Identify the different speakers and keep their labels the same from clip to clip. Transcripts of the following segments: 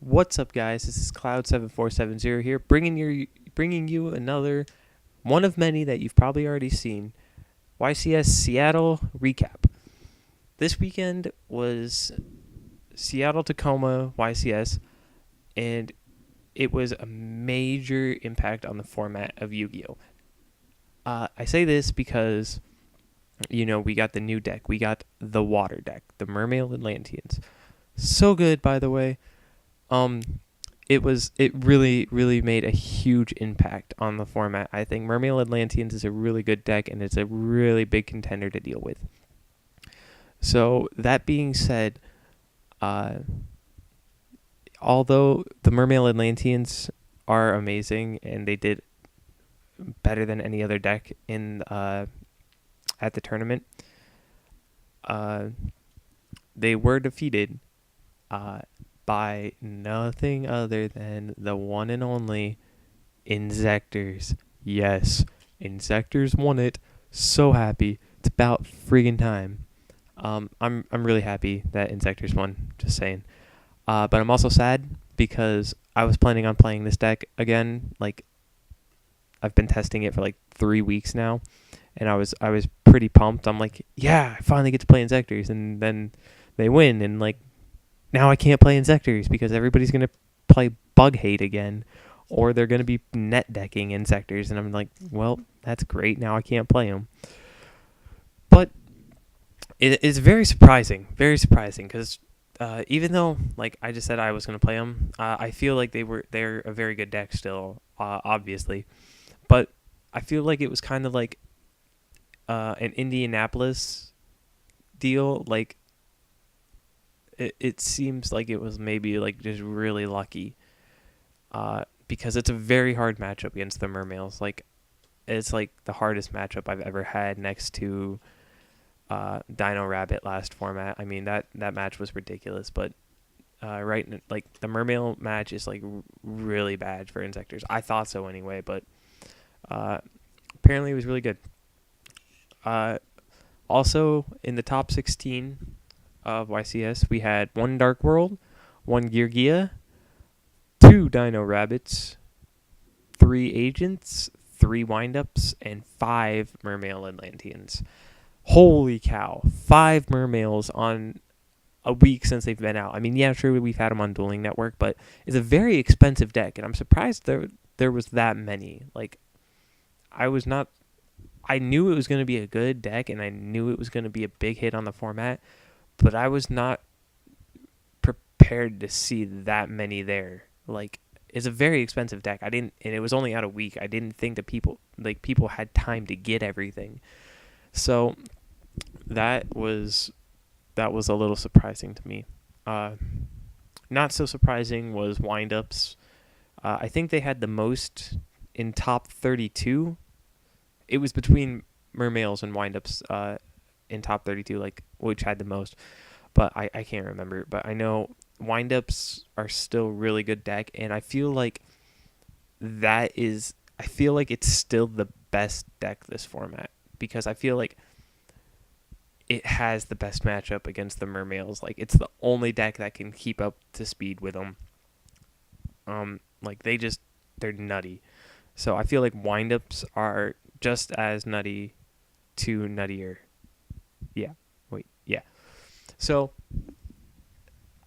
Speaker 1: What's up, guys? This is Cloud7470 here, bringing you another one of many that you've probably already seen. YCS Seattle recap. This weekend was Seattle Tacoma YCS, and it was a major impact on the format of Yu-Gi-Oh. I say this because we got the new deck. We got the water deck, the Mermaid Atlanteans. So good, by the way. Um, it really made a huge impact on the format. I think Mermaid Atlanteans is a really good deck, and it's a really big contender to deal with. So that being said, uh, although the Mermaid Atlanteans are amazing and they did better than any other deck in at the tournament, uh, they were defeated uh, by nothing other than the one and only Insectors. Yes, Insectors won it. So happy. It's about friggin' time. I'm really happy that Insectors won. Just saying. But I'm also sad because I was planning on playing this deck again. Like, I've been testing it for like 3 weeks now, and I was pretty pumped. I'm like, yeah, I finally get to play Insectors, and then they win, and like now I can't play Insectors because everybody's gonna play Bug Hate again, or they're gonna be net decking Insectors, and I'm like, well, that's great. Now I can't play them. But it is very surprising, because even though like I just said I was gonna play them, I feel like they're a very good deck still, obviously, but I feel like it was kind of like an Indianapolis deal, like. It seems like it was maybe like just really lucky, because it's a very hard matchup against the Mermaids. Like, it's like the hardest matchup I've ever had next to Dino Rabbit last format. I mean, that match was ridiculous, but like the Mermaid match is like really bad for Insectors. I thought so anyway, but apparently it was really good. Also in the top 16 of YCS, we had one Dark World, one Geargia, two Dino Rabbits, three Agents, three Windups, and five Mermaid Atlanteans. Holy cow! 5 Mermaids on a week since they've been out. I mean, yeah, sure, we've had them on Dueling Network, but it's a very expensive deck, and I'm surprised there was that many. Like, I knew it was going to be a good deck, and I knew it was going to be a big hit on the format, but I was not prepared to see that many there. Like, it's a very expensive deck. And it was only out a week. I didn't think that people had time to get everything. So that was a little surprising to me. Not so surprising was Windups. I think they had the most in top 32. It was between Mermaids and Windups in top 32, like which had the most, but I can't remember. But I know Windups are still really good deck, and I feel like it's still the best deck this format, because I feel like it has the best matchup against the Mermaids. Like, it's the only deck that can keep up to speed with them. Like, they're nutty. So I feel like Windups are just as nutty to nuttier. Yeah. Wait. Yeah. So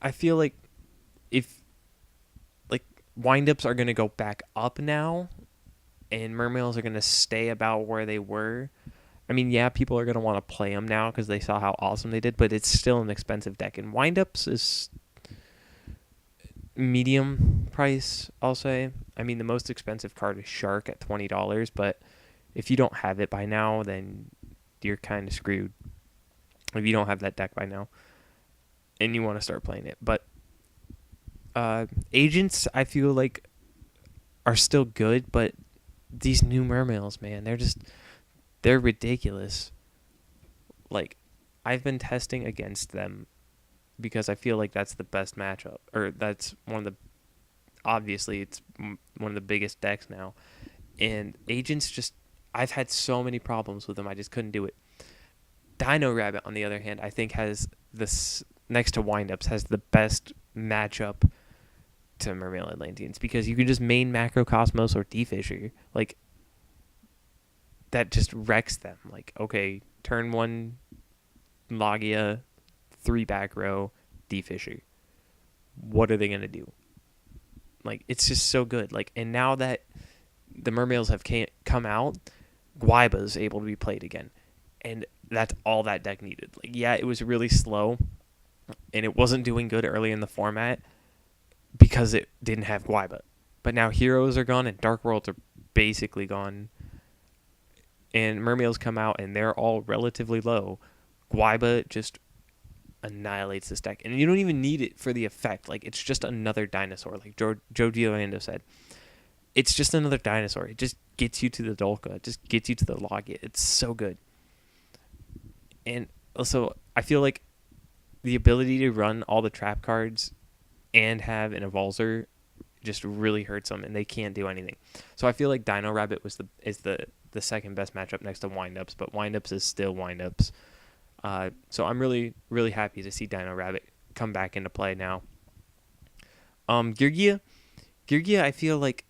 Speaker 1: I feel like if like Windups are gonna go back up now, and Mermaids are gonna stay about where they were. I mean, yeah, people are gonna want to play them now because they saw how awesome they did, but it's still an expensive deck, and Windups is medium price, I'll say. I mean, the most expensive card is Shark at $20, but if you don't have it by now, then you're kind of screwed. If you don't have that deck by now and you want to start playing it. But Agents, I feel like, are still good, but these new Mermaids, man, they're ridiculous. Like, I've been testing against them because I feel like that's the best matchup, or that's obviously it's one of the biggest decks now. And Agents, I've had so many problems with them, I just couldn't do it. Dino Rabbit, on the other hand, I think has this, next to Windups, has the best matchup to Mermail Atlanteans because you can just main Macrocosmos or Defisher. Like, that just wrecks them. Like, okay, turn 1 Logia, 3 back row, Defisher. What are they going to do? Like, it's just so good. Like, and now that the Mermails have come out, Guaiba's able to be played again. And that's all that deck needed. Like, yeah, it was really slow, and it wasn't doing good early in the format because it didn't have Guaiba. But now Heroes are gone and Dark Worlds are basically gone. And Mermails come out and they're all relatively low. Guaiba just annihilates this deck. And you don't even need it for the effect. Like, it's just another dinosaur. Like Joe Giolando said. It's just another dinosaur. It just gets you to the Dolka. It just gets you to the Logia. It's so good. And also, I feel like the ability to run all the trap cards and have an Evolzer just really hurts them, and they can't do anything. So I feel like Dino Rabbit is the second best matchup next to Windups, but Windups is still Windups. So I'm really, really happy to see Dino Rabbit come back into play now. Geargia, I feel like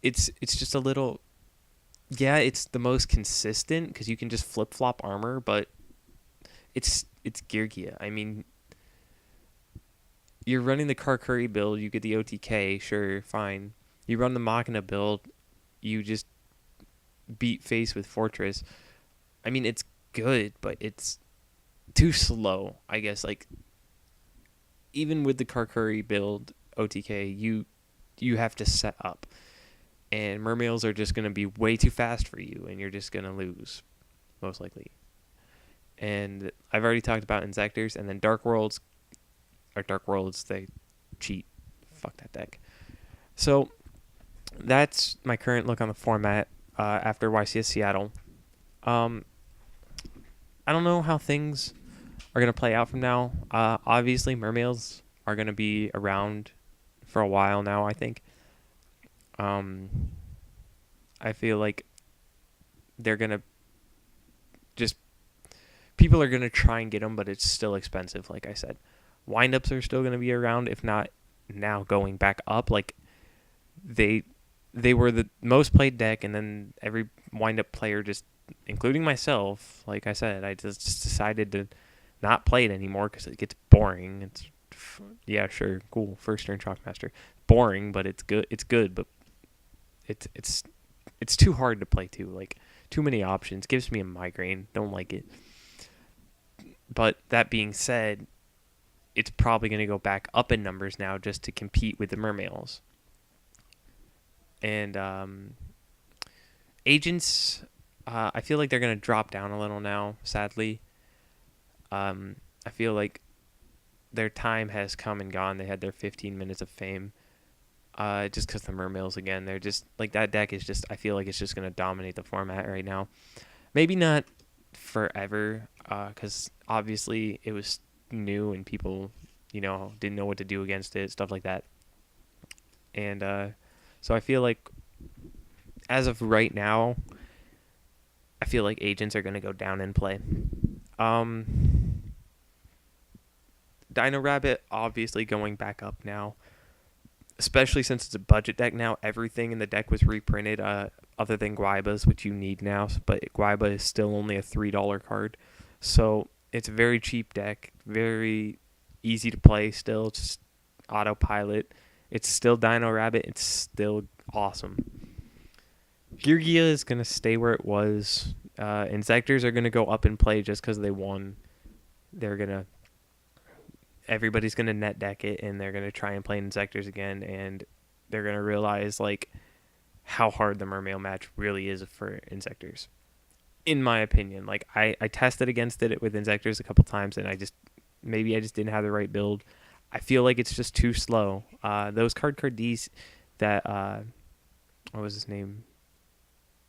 Speaker 1: it's just a little... Yeah, it's the most consistent because you can just flip-flop armor, but it's Geargia. I mean, you're running the Karkuri build, you get the OTK, sure, fine. You run the Machina build, you just beat face with Fortress. I mean, it's good, but it's too slow, I guess. Like, even with the Karkuri build OTK, you have to set up. And Mermails are just going to be way too fast for you, and you're just going to lose, most likely. And I've already talked about Insectors, and then Dark Worlds, they cheat. Fuck that deck. So that's my current look on the format after YCS Seattle. I don't know how things are going to play out from now. Obviously, Mermails are going to be around for a while now, I think. I feel like they're going to just... People are going to try and get them, but it's still expensive, like I said. Windups are still going to be around, if not now going back up. Like, they were the most played deck, and then every Windup player just, including myself, like I said, I just decided to not play it anymore because it gets boring. It's, yeah, sure, cool, first turn Shockmaster. Boring, but it's good. It's good, but it's too hard to play too. Like, too many options. Gives me a migraine. Don't like it. But that being said, it's probably going to go back up in numbers now just to compete with the Mermails. And Agents, I feel like they're going to drop down a little now, sadly. I feel like their time has come and gone. They had their 15 minutes of fame. Just because the Mermails, again, they're just... Like, that deck is just... I feel like it's just going to dominate the format right now. Maybe not forever, because obviously it was new and people, didn't know what to do against it, stuff like that. And so I feel like as of right now, I feel like Agents are going to go down in play. Dino Rabbit obviously going back up now, especially since it's a budget deck now. Everything in the deck was reprinted, other than Guaiba's, which you need now, but Guaiba is still only a $3 card. So it's a very cheap deck, very easy to play still, just autopilot. It's still Dino Rabbit, it's still awesome. Geargia is going to stay where it was. Insectors are going to go up in play just because they won. Everybody's going to net deck it, and they're going to try and play Insectors again, and they're going to realize, like, how hard the Mermail match really is for Insectors. In my opinion, like, I tested against it with Insectors a couple times, and I just didn't have the right build. I feel like it's just too slow. Those card Ds that, what was his name?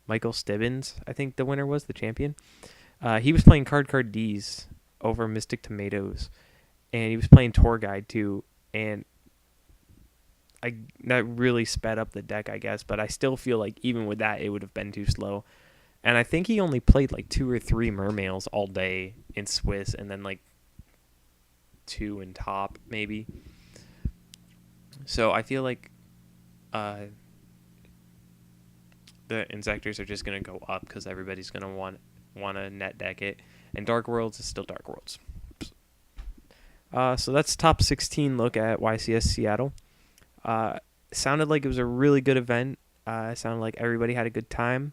Speaker 1: Michael Stibbins, I think the winner was, the champion. He was playing card Ds over Mystic Tomatoes, and he was playing Tour Guide too, and that really sped up the deck, I guess, but I still feel like even with that, it would have been too slow. And I think he only played like 2 or 3 Mermails all day in Swiss, and then like 2 in top, maybe. So I feel like the Insectors are just gonna go up because everybody's gonna want to net deck it, and Dark Worlds is still Dark Worlds. So that's top 16 look at YCS Seattle. Sounded like it was a really good event. Sounded like everybody had a good time.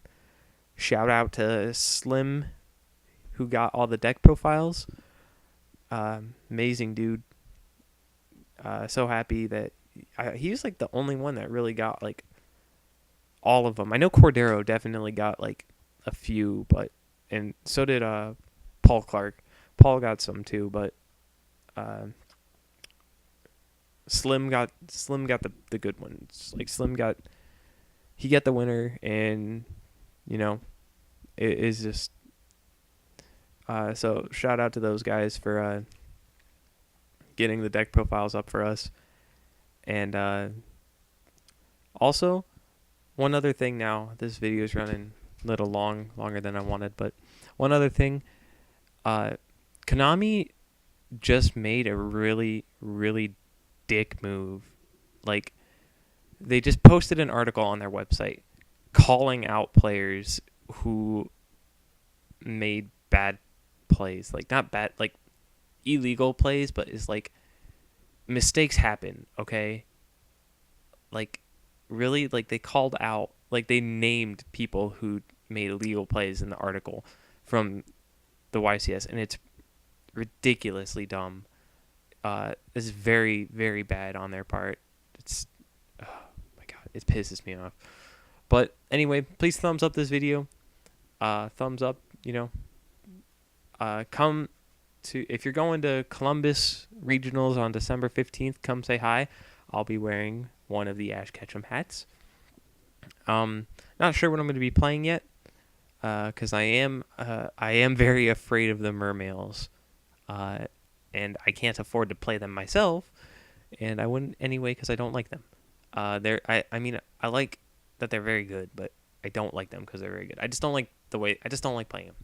Speaker 1: Shout out to Slim, who got all the deck profiles. Amazing dude. So happy that he was like the only one that really got like all of them. I know Cordero definitely got like a few, and so did Paul Clark. Paul got some too, but Slim got the good ones. Like Slim got the winner, and it is just so shout out to those guys for getting the deck profiles up for us. And also, one other thing now, this video is running a little longer than I wanted, but one other thing, Konami just made a really, really dick move. Like, they just posted an article on their website calling out players who made bad plays. Like, not bad, like, illegal plays, but it's like, mistakes happen, okay? Like, really? Like, they called out, like, they named people who made illegal plays in the article from the YCS, and it's ridiculously dumb. It's very, very bad on their part. It's, oh my god, it pisses me off. But anyway, please thumbs up this video. Thumbs up, come to, if you're going to Columbus Regionals on December 15th, come say hi. I'll be wearing one of the Ash Ketchum hats. Not sure what I'm going to be playing yet, because I am very afraid of the mermails, and I can't afford to play them myself, and I wouldn't anyway because I don't like them. I like that they're very good, but I don't like them because they're very good. I just don't like playing them.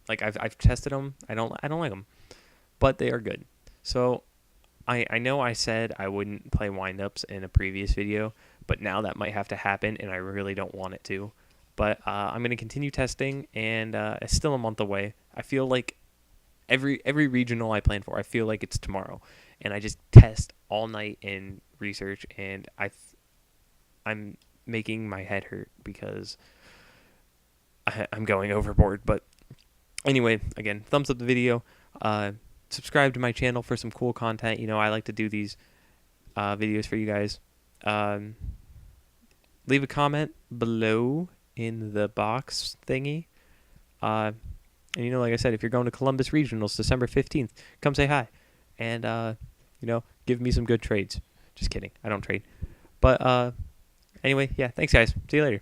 Speaker 1: Like I've tested them. I don't like them, but they are good. So I know I said I wouldn't play windups in a previous video, but now that might have to happen, and I really don't want it to. But I'm going to continue testing, and it's still a month away. I feel like every regional I plan for, I feel like it's tomorrow, and I just test all night and research, and I'm making my head hurt because I'm going overboard. But anyway, again, thumbs up the video. Subscribe to my channel for some cool content. I like to do these videos for you guys. Leave a comment below in the box thingy. And like I said, if you're going to Columbus Regionals December 15th, come say hi. And, give me some good trades. Just kidding. I don't trade. But anyway, yeah, thanks, guys. See you later.